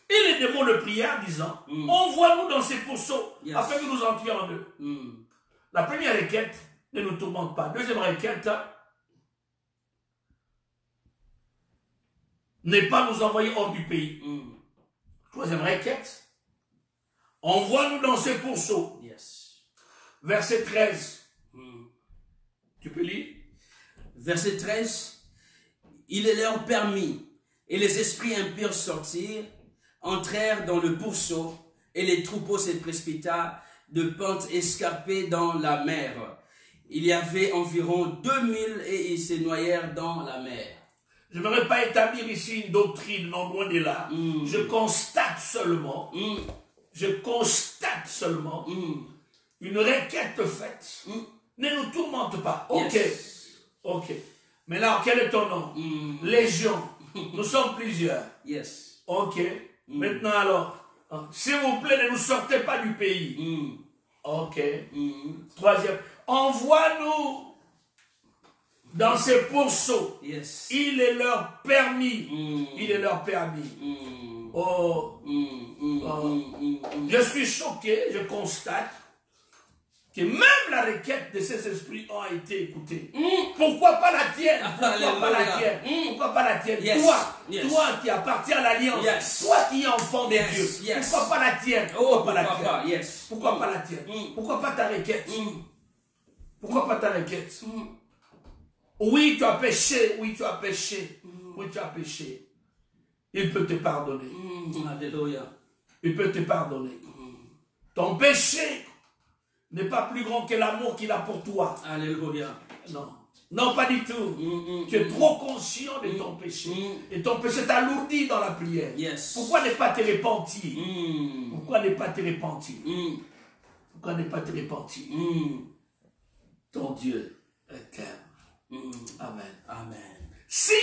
Et les démons le prièrent, disant, envoie-nous dans ces pourceaux, afin que nous entrions en eux. La première requête, ne nous tourmente pas. Deuxième requête, ne pas nous envoyer hors du pays. Troisième requête, envoie-nous dans ces pourceaux. Verset 13. Tu peux lire? Verset 13. Il est leur permis, et les esprits impurs sortirent, entrèrent dans le pourceau, et les troupeaux se précipitèrent de pentes escarpées dans la mer. Il y avait environ 2000 et ils se noyèrent dans la mer. Je ne voudrais pas établir ici une doctrine, non loin de là. Je constate seulement, une requête faite. Ne nous tourmente pas. Ok, ok. Mais là, quel est ton nom? Légion. Nous sommes plusieurs. Ok. Maintenant alors, s'il vous plaît, ne nous sortez pas du pays. Ok. Troisième, envoie-nous dans ces pourceaux. Il est leur permis. Il est leur permis. Je suis choqué, je constate que même la requête de ces esprits a été écoutée. Pourquoi pas la tienne? Pourquoi pas la tienne? Pourquoi pas la tienne? Toi qui appartiens à l'alliance, toi qui es enfant de Dieu, pourquoi pas la tienne? Pourquoi pas la tienne? Pourquoi pas la tienne? Pourquoi pas ta requête? Pourquoi pas ta requête? Oui, tu as péché, oui, tu as péché, oui, tu as péché. Il peut te pardonner. Alléluia. Il peut te pardonner. Ton péché n'est pas plus grand que l'amour qu'il a pour toi. Alléluia. Non. Non, pas du tout. Tu es trop conscient de ton péché. Et ton péché t'alourdit dans la prière. Pourquoi ne pas te repentir? Pourquoi ne pas te repentir? Pourquoi ne pas te repentir? Ton Dieu est terne. Amen. Amen. Si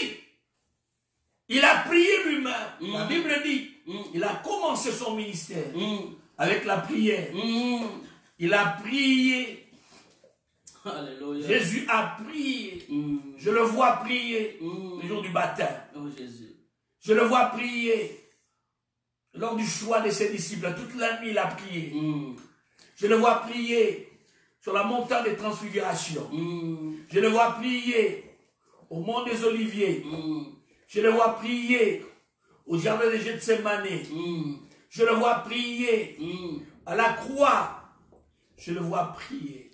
il a prié lui-même, la Bible dit, il a commencé son ministère avec la prière. Il a prié Alléluia. Jésus a prié. Je le vois prier le jour du baptême. Oh Jésus. Je le vois prier lors du choix de ses disciples. Toute la nuit, il a prié. Je le vois prier sur la montagne des transfigurations. Je le vois prier au mont des Oliviers. Je le vois prier au jardin de Gethsémane. Je le vois prier à la croix. Je le vois prier.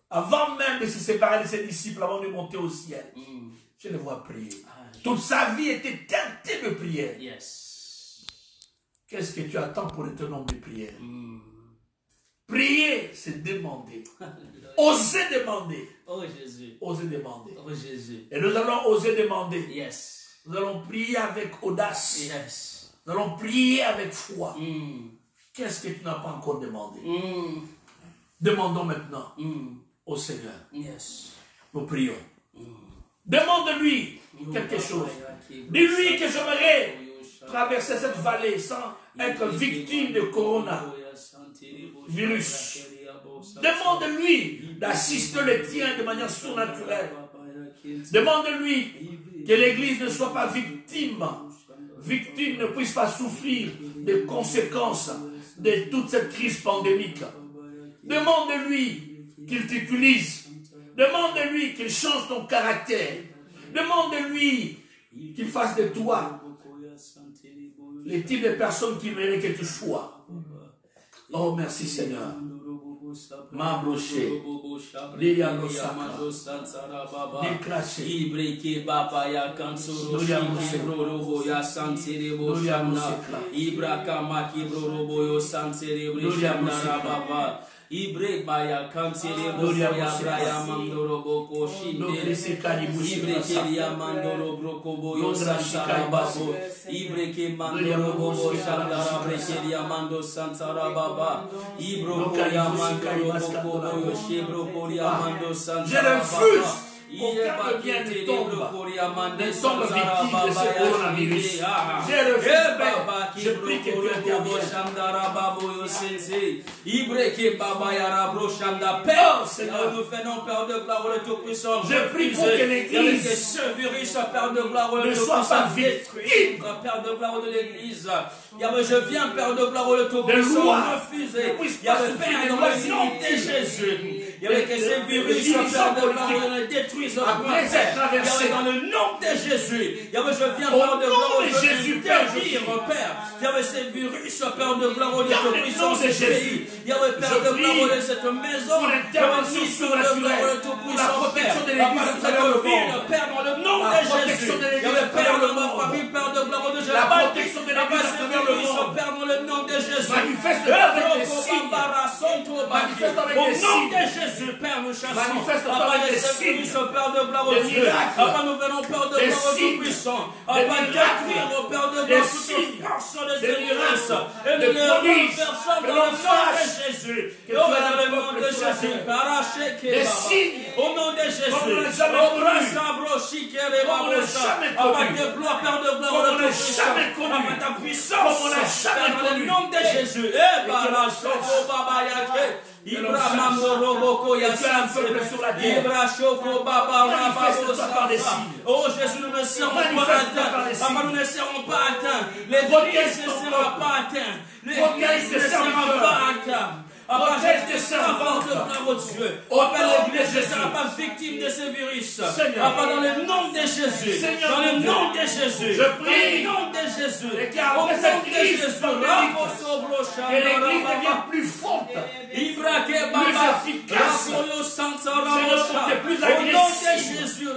Avant même de se séparer de ses disciples, avant de monter au ciel. Je le vois prier. Toute sa vie était teintée de prière. Yes. Qu'est-ce que tu attends pour être un homme de prière? Prier, c'est demander. Oser demander. Oh Jésus. Oser demander. Oh Jésus. Et nous allons oser demander. Yes. Nous allons prier avec audace. Yes. Nous allons prier avec foi. Qu'est-ce que tu n'as pas encore demandé? Demandons maintenant au Seigneur. Yes. Nous prions. Demande-lui quelque chose. Dis-lui que j'aimerais traverser cette vallée sans être victime de coronavirus. Demande-lui d'assister les tiens de manière surnaturelle. Demande-lui que l'Église ne soit pas victime. Victime ne puisse pas souffrir des conséquences de toute cette crise pandémique. Demande-lui qu'il t'utilise. Demande-lui qu'il change ton caractère. Demande-lui qu'il fasse de toi les types de personnes qui méritent que tu sois. Oh, merci Seigneur. Ma broché. Liya Mosaka. Déclaché. Ibreke baba ya kansoro shiki brorobo ya sansere bo shamna. Ibraka maki brorobo yo sansere bo shamna baba. Ibre baya kansere bo ya braya mandoro boko shinde. Ibreke ya mandoro broko bo yo sansara babo. Ibreke mandoro bo shandara breke ya mando sansara baba. Ibroko ya mandoro boko bo yo shebro ya mando sansara baba. Aucun de bien ne tombe victime de ce coronavirus. Je refuse, je prie que tu interviennes. Seigneur, nous faisons peur de gloire le Tout-Puissant. Je prie pour que l'Église ce virus, Père de gloire le ne soit pas victime. Père de gloire de l'Église. Je viens, Père de gloire le Tout-Puissant, refuser. Père, dans le nom de Jésus. Que ce virus, Père de gloire, ne détruise après cette traversée. Dans le nom de Jésus. Je viens, Père de gloire, de Jésus, Père. Père. Ce virus, Père de gloire, de Tout-Puissant, ce pays. Père de gloire, de cette maison. Pour l'intervention surnaturelle. Pour la protection de l'Église. Père, dans le nom de Jésus. Père de ma famille, Père de gloire, de Jésus. La protection de l'Église à travers le monde. Père, dans le nom de Jésus. Manifeste avec des signes. Manifeste avec des signes. Au nom de Jésus, Père, nous chassons. Manifeste avec des signes. Père de gloire au Dieu. Papa, nous venons, Père de gloire au Tout-Puissant. Papa, détruire, au Père de gloire, toute force de ce virus. Et nous le renversons dans le nom de Jésus. Dans le nom de Jésus. Des signes. Au nom de Jésus. Comme on n'a jamais connu. Papa, déploie, Père de gloire au Tout-Puissant. Papa, ta puissance. Dans le nom de Jésus. Oh Jésus, nous ne serons pas atteints. Papa, nous ne serons pas atteints. L'Église ne sera pas atteinte. L'Église ne sera pas atteinte. Papa, je te sers de gloire au Dieu. Papa, l'Église ne sera pas victime de ce virus. Papa, dans le nom de Jésus. Dans le nom de Jésus. Je prie. Au nom de Jésus. Au nom de Jésus. Que l'Église devienne plus forte. Plus efficace. Seigneur, plus agressif. Au nom de Jésus.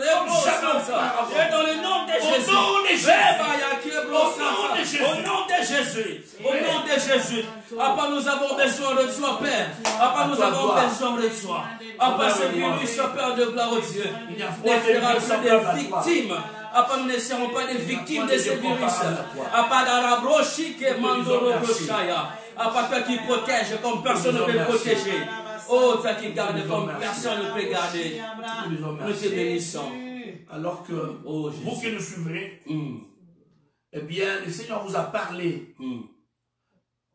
Et dans le nom de Jésus. Au nom de Jésus. Au nom de Jésus. Papa, nous avons besoin de toi, Père. Papa, nous avons besoin de toi. Papa, ce virus, Père de gloire au Dieu, ne fera plus des victimes. Papa, nous ne serons pas des victimes de ce virus. Papa, d'Arabroshi, que Mandoro Broshaya. Papa, toi qui protège comme personne ne peut protéger. Oh, toi qui garde comme personne ne peut garder. Nous te bénissons. Alors que vous qui nous suivrez, eh bien, le Seigneur vous a parlé.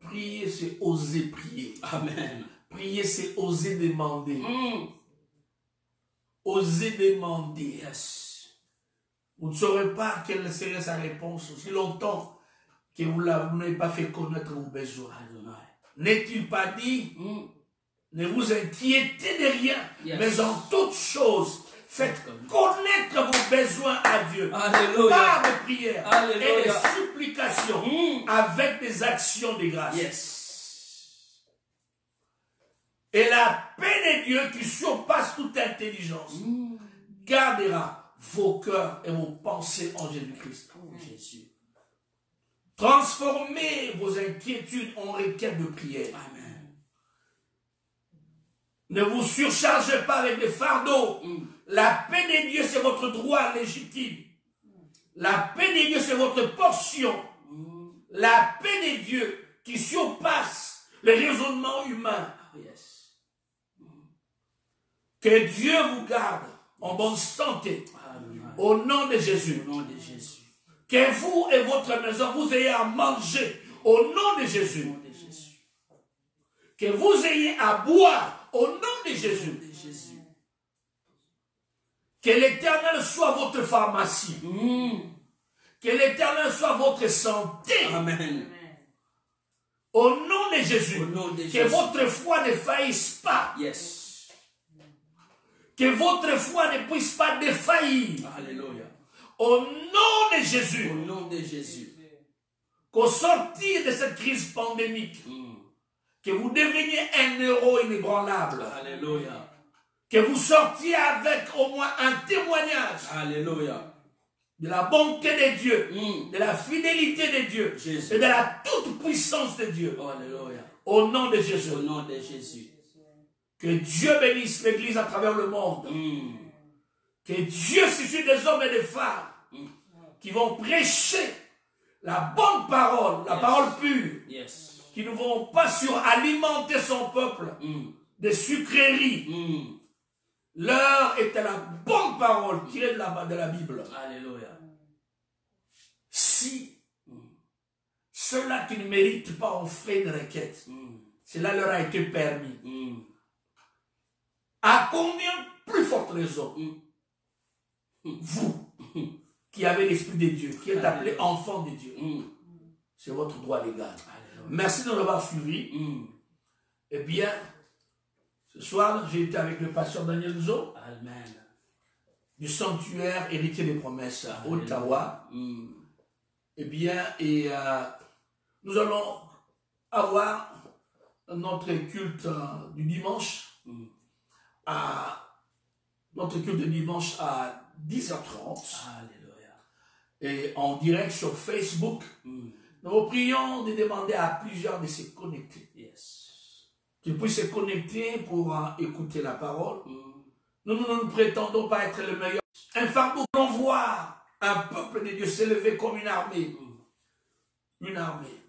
Prier, c'est oser prier. Amen. Prier, c'est oser demander. osez demander. Yes. Vous ne saurez pas quelle serait sa réponse aussi longtemps que vous n'avez pas fait connaître vos besoins. N'est-il pas dit, ne vous inquiétez de rien, Yes. mais en toutes choses, faites connaître vos besoins à Dieu. Alléluia. Par des prières Alléluia. et des supplications avec des actions de grâce. Yes. Et la paix de Dieu qui surpasse toute intelligence gardera vos cœurs et vos pensées en Jésus-Christ. Jésus. Transformez vos inquiétudes en requêtes de prière. Amen. Ne vous surchargez pas avec des fardeaux. La paix de Dieu, c'est votre droit légitime. La paix de Dieu, c'est votre portion. La paix de Dieu qui surpasse le raisonnement humain. Yes. Que Dieu vous garde en bonne santé. Amen. Au nom de Jésus. Au nom de Jésus. Que vous et votre maison, vous ayez à manger. Au nom de Jésus. Au nom de Jésus. Que vous ayez à boire. Au nom de Jésus. De Jésus. Que l'Éternel soit votre pharmacie. Que l'Éternel soit votre santé. Amen. Au nom de Jésus. Au nom de Que Jésus. votre foi ne faillisse pas. Yes. Que votre foi ne puisse pas défaillir. Alléluia. Au nom de Jésus. Au nom de Jésus. Qu'au sortir de cette crise pandémique, que vous deveniez un héros inébranlable. Alléluia. Que vous sortiez avec au moins un témoignage. Alléluia. De la bonté de Dieu. De la fidélité de Dieu. Jésus. Et de la toute-puissance de Dieu. Alléluia. Au nom de Jésus. Au nom de Jésus. Que Dieu bénisse l'Église à travers le monde. Que Dieu suscite des hommes et des femmes qui vont prêcher la bonne parole, la parole pure. Yes. Qui ne vont pas alimenter son peuple de sucreries. L'heure était la bonne parole tirée de la Bible. Alléluia. Si ceux-là qui ne méritent pas ont fait une requête, cela leur a été permis. À combien plus forte raison, vous qui avez l'Esprit de Dieu, qui êtes appelé enfant de Dieu, c'est votre droit légal. Merci de nous avoir suivis. Eh bien, ce soir, j'ai été avec le pasteur Daniel Zo, Amen. du sanctuaire héritier des promesses à Ottawa. Eh bien, nous allons avoir notre culte du dimanche notre culte de dimanche à 10h30. Alléluia. Et en direct sur Facebook. Nous vous prions de demander à plusieurs de se connecter. Yes. Qu'ils puissent se connecter pour écouter la parole. Nous ne prétendons pas être le meilleur. Un fardeau qu'on voit un peuple de Dieu s'élever comme une armée. Une armée.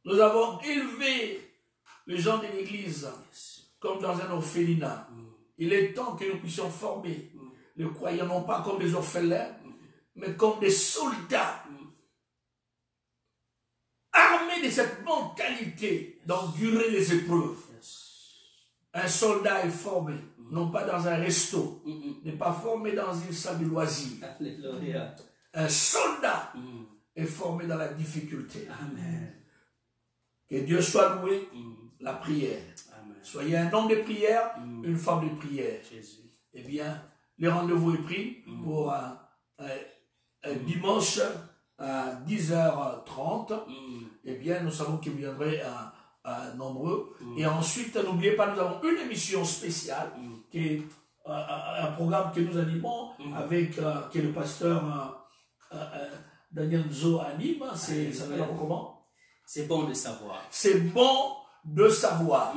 Nous avons élevé les gens de l'Église comme dans un orphelinat. Il est temps que nous puissions former les croyants, non pas comme des orphelins, mais comme des soldats armés de cette mentalité d'endurer les épreuves. Un soldat est formé, non pas dans un resto, n'est pas formé dans une salle de loisirs. Alléluia. Un soldat est formé dans la difficulté. Amen. Que Dieu soit loué. La prière. Amen. Soyez un homme de prière, une femme de prière. Jésus. Eh bien, le rendez-vous est pris pour dimanche à 10h30. Eh bien, nous savons que vous viendrez nombreux. Et ensuite, n'oubliez pas, nous avons une émission spéciale qui est un programme que nous animons avec que le pasteur Daniel Zo anime. Ça s'appelle comment? C'est bon de savoir. C'est bon de savoir.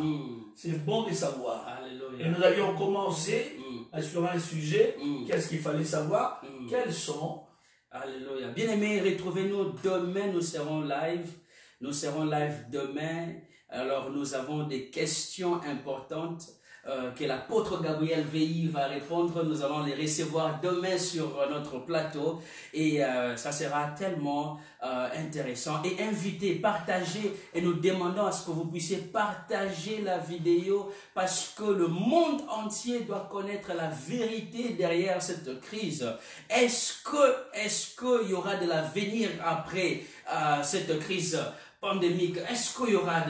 C'est bon de savoir. Alléluia. Et nous avions commencé sur un sujet. Qu'est-ce qu'il fallait savoir? Quels sont... Alléluia. Bien-aimés, retrouvez-nous demain, nous serons live. Nous serons live demain. Alors, nous avons des questions importantes que l'apôtre Gabriel Veilly va répondre. Nous allons les recevoir demain sur notre plateau et ça sera tellement intéressant. Et invitez, partagez et nous demandons à ce que vous puissiez partager la vidéo parce que le monde entier doit connaître la vérité derrière cette crise. Est-ce qu'il y aura de l'avenir après cette crise pandémique? Est-ce qu'il y aura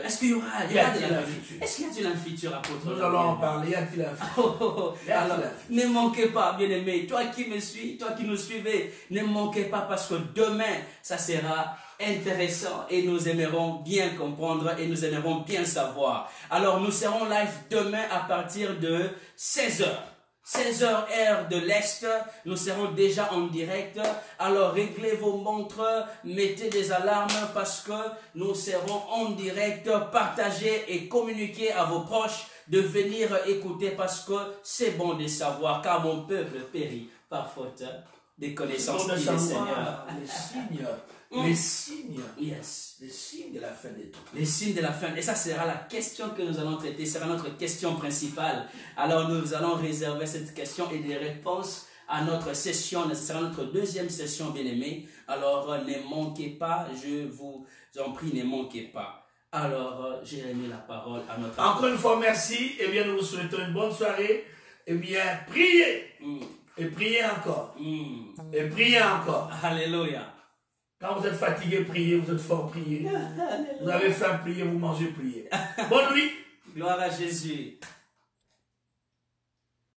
est-ce qu'il y aura de la future? Est-ce qu'il y a de la future, apôtre? Nous allons en parler. Y a-t-il la future? Alors, ne manquez pas, bien-aimés, toi qui me suis, toi qui nous suivez, ne manquez pas parce que demain, ça sera intéressant et nous aimerons bien comprendre et nous aimerons bien savoir. Alors, nous serons live demain à partir de 16h. 16h heure de l'Est, nous serons déjà en direct. Alors réglez vos montres, mettez des alarmes parce que nous serons en direct. Partagez et communiquez à vos proches de venir écouter parce que c'est bon de savoir car mon peuple périt par faute des connaissances du Seigneur. Les signes. Yes. Les signes de la fin des temps. Les signes de la fin. Et ça sera la question que nous allons traiter. Ce sera notre question principale. Alors nous allons réserver cette question et des réponses à notre session. Ce sera notre deuxième session, bien-aimés. Alors ne manquez pas. Je vous en prie, ne manquez pas. Alors j'ai remis la parole à notre... Encore une fois, merci. Eh bien, nous vous souhaitons une bonne soirée. Eh bien, priez. Et priez encore. Et priez encore. Alléluia. Quand vous êtes fatigué, priez, vous êtes fort, priez. Vous avez faim, priez, vous mangez, priez. Bonne nuit. Gloire à Jésus.